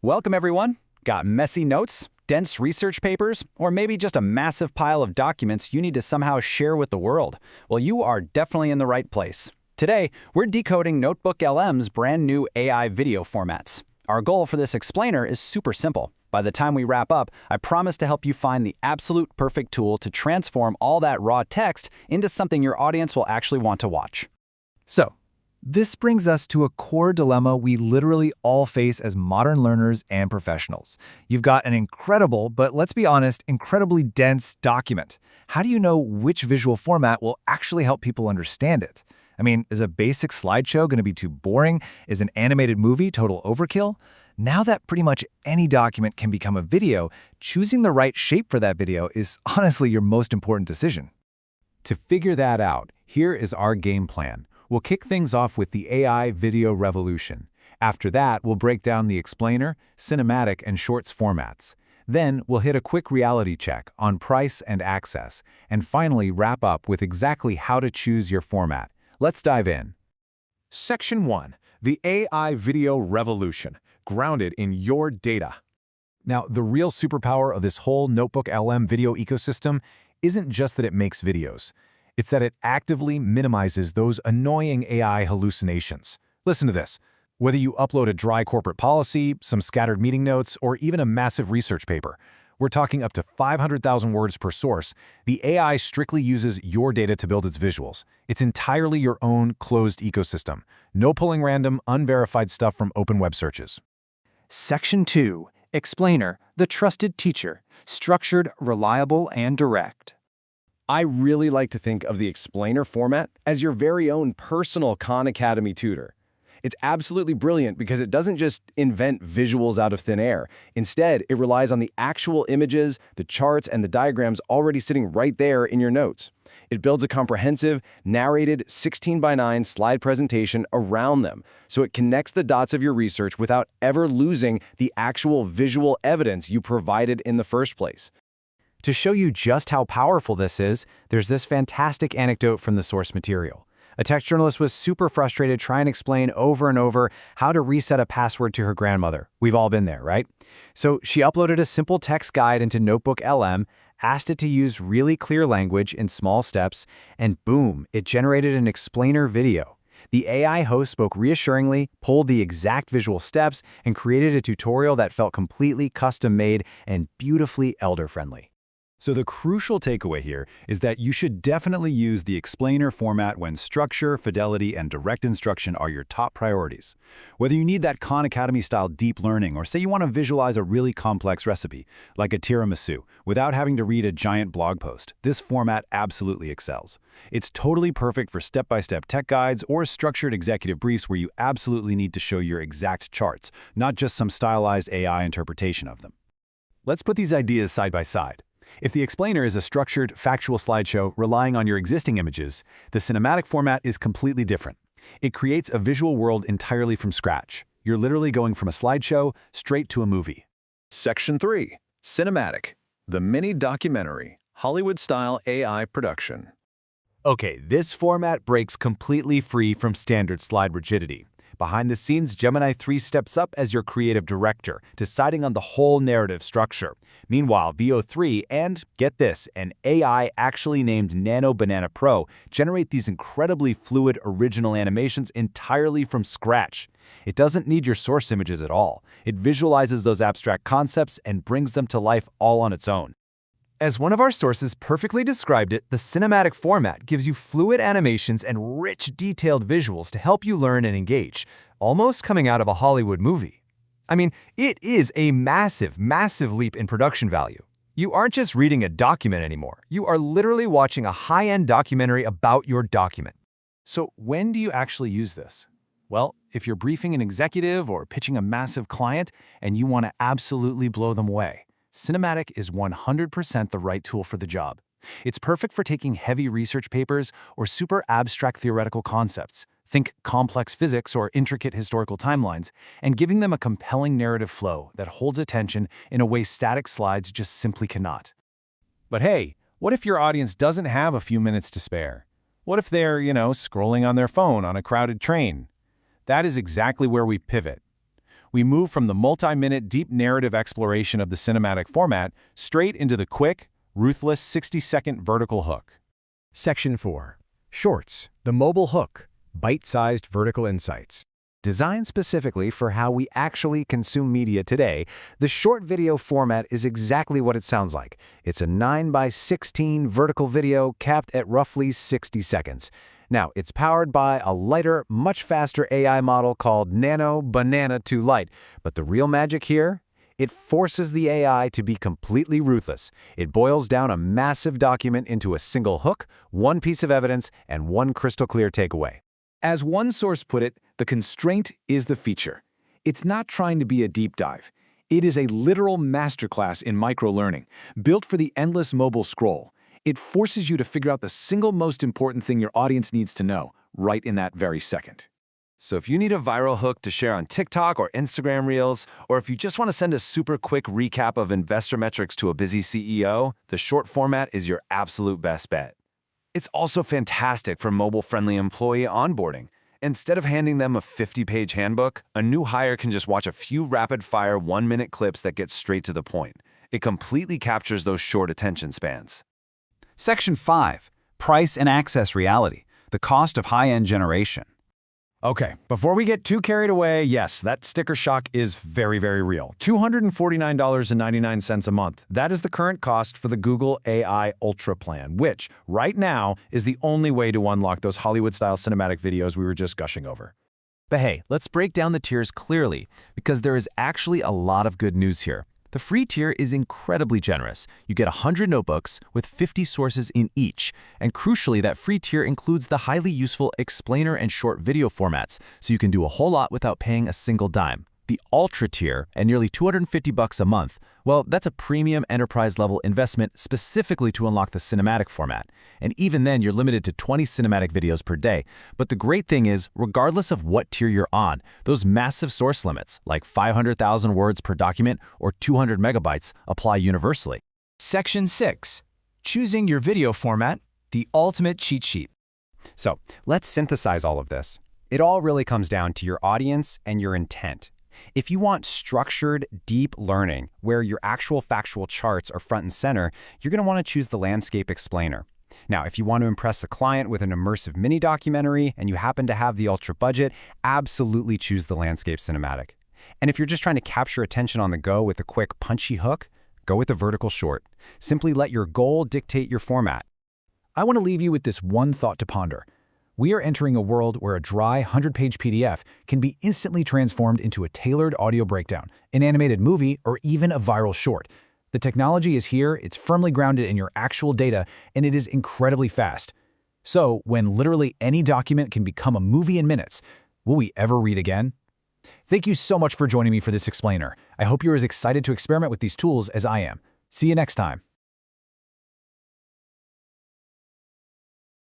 Welcome, everyone. Got messy notes, dense research papers, or maybe just a massive pile of documents you need to somehow share with the world? Well, you are definitely in the right place. Today, we're decoding NotebookLM's brand new AI video formats. Our goal for this explainer is super simple. By the time we wrap up, I promise to help you find the absolute perfect tool to transform all that raw text into something your audience will actually want to watch. So, this brings us to a core dilemma we literally all face as modern learners and professionals. You've got an incredible, but let's be honest, incredibly dense document. How do you know which visual format will actually help people understand it? I mean, is a basic slideshow going to be too boring? Is an animated movie total overkill? Now that pretty much any document can become a video, choosing the right shape for that video is honestly your most important decision. To figure that out, here is our game plan. We'll kick things off with the AI video revolution. After that, we'll break down the explainer, cinematic, and shorts formats. Then, we'll hit a quick reality check on price and access, and finally wrap up with exactly how to choose your format. Let's dive in. Section 1. The AI video revolution, grounded in your data. Now, the real superpower of this whole NotebookLM video ecosystem isn't just that it makes videos. It's that it actively minimizes those annoying AI hallucinations. Listen to this. Whether you upload a dry corporate policy, some scattered meeting notes, or even a massive research paper, we're talking up to 500,000 words per source, the AI strictly uses your data to build its visuals. It's entirely your own closed ecosystem. No pulling random, unverified stuff from open web searches. Section 2. Explainer, the trusted teacher, structured, reliable, and direct. I really like to think of the explainer format as your very own personal Khan Academy tutor. It's absolutely brilliant because it doesn't just invent visuals out of thin air. Instead, it relies on the actual images, the charts, and the diagrams already sitting right there in your notes. It builds a comprehensive, narrated 16:9 slide presentation around them, so it connects the dots of your research without ever losing the actual visual evidence you provided in the first place. To show you just how powerful this is, there's this fantastic anecdote from the source material. A tech journalist was super frustrated trying to explain over and over how to reset a password to her grandmother. We've all been there, right? So she uploaded a simple text guide into NotebookLM, asked it to use really clear language in small steps, and boom, it generated an explainer video. The AI host spoke reassuringly, pulled the exact visual steps, and created a tutorial that felt completely custom-made and beautifully elder-friendly. So the crucial takeaway here is that you should definitely use the explainer format when structure, fidelity, and direct instruction are your top priorities. Whether you need that Khan Academy-style deep learning or say you want to visualize a really complex recipe, like a tiramisu, without having to read a giant blog post, this format absolutely excels. It's totally perfect for step-by-step tech guides or structured executive briefs where you absolutely need to show your exact charts, not just some stylized AI interpretation of them. Let's put these ideas side by side. If the explainer is a structured, factual slideshow relying on your existing images, the cinematic format is completely different. It creates a visual world entirely from scratch. You're literally going from a slideshow straight to a movie. Section 3. Cinematic, the mini-documentary, Hollywood-style AI production. Okay, this format breaks completely free from standard slide rigidity. Behind the scenes, Gemini 3 steps up as your creative director, deciding on the whole narrative structure. Meanwhile, Veo 3 and, get this, an AI actually named Nano Banana Pro generate these incredibly fluid original animations entirely from scratch. It doesn't need your source images at all. It visualizes those abstract concepts and brings them to life all on its own. As one of our sources perfectly described it, the cinematic format gives you fluid animations and rich, detailed visuals to help you learn and engage, almost coming out of a Hollywood movie. I mean, it is a massive, massive leap in production value. You aren't just reading a document anymore. You are literally watching a high-end documentary about your document. So when do you actually use this? Well, if you're briefing an executive or pitching a massive client and you want to absolutely blow them away, Cinematic is 100% the right tool for the job. It's perfect for taking heavy research papers or super abstract theoretical concepts, think complex physics or intricate historical timelines, and giving them a compelling narrative flow that holds attention in a way static slides just simply cannot. But hey, what if your audience doesn't have a few minutes to spare? What if they're, scrolling on their phone on a crowded train? That is exactly where we pivot. we move from the multi-minute deep narrative exploration of the cinematic format straight into the quick, ruthless 60-second vertical hook. Section 4. Shorts, the mobile hook, bite-sized vertical insights. Designed specifically for how we actually consume media today, the short video format is exactly what it sounds like. It's a 9:16 vertical video capped at roughly 60 seconds. Now, it's powered by a lighter, much faster AI model called Nano Banana 2 Lite, but the real magic here? It forces the AI to be completely ruthless. It boils down a massive document into a single hook, one piece of evidence, and one crystal clear takeaway. As one source put it, the constraint is the feature. It's not trying to be a deep dive. It is a literal masterclass in micro-learning, built for the endless mobile scroll. It forces you to figure out the single most important thing your audience needs to know, right in that very second. So if you need a viral hook to share on TikTok or Instagram Reels, or if you just want to send a super quick recap of investor metrics to a busy CEO, the short format is your absolute best bet. It's also fantastic for mobile-friendly employee onboarding. Instead of handing them a 50-page handbook, a new hire can just watch a few rapid-fire 1-minute clips that get straight to the point. It completely captures those short attention spans. Section 5. Price and access reality, the cost of high-end generation. Okay, before we get too carried away, yes, that sticker shock is very, very real. $249.99 a month. That is the current cost for the Google AI Ultra plan, which, right now, is the only way to unlock those Hollywood-style cinematic videos we were just gushing over. But hey, let's break down the tiers clearly, because there is actually a lot of good news here. The free tier is incredibly generous. You get 100 notebooks with 50 sources in each, and crucially, that free tier includes the highly useful explainer and short video formats, so you can do a whole lot without paying a single dime. The Ultra tier, at nearly $250 a month, well, that's a premium enterprise-level investment specifically to unlock the cinematic format. And even then, you're limited to 20 cinematic videos per day. But the great thing is, regardless of what tier you're on, those massive source limits, like 500,000 words per document or 200 megabytes, apply universally. Section 6. Choosing your video format, the ultimate cheat sheet. So, let's synthesize all of this. It all really comes down to your audience and your intent. If you want structured, deep learning, where your actual factual charts are front and center, you're going to want to choose the Landscape Explainer. Now, if you want to impress a client with an immersive mini documentary and you happen to have the ultra budget, absolutely choose the Landscape Cinematic. And if you're just trying to capture attention on the go with a quick, punchy hook, go with the vertical short. Simply let your goal dictate your format. I want to leave you with this one thought to ponder. We are entering a world where a dry 100-page PDF can be instantly transformed into a tailored audio breakdown, an animated movie, or even a viral short. The technology is here, it's firmly grounded in your actual data, and it is incredibly fast. So, when literally any document can become a movie in minutes, will we ever read again? Thank you so much for joining me for this explainer. I hope you're as excited to experiment with these tools as I am. See you next time.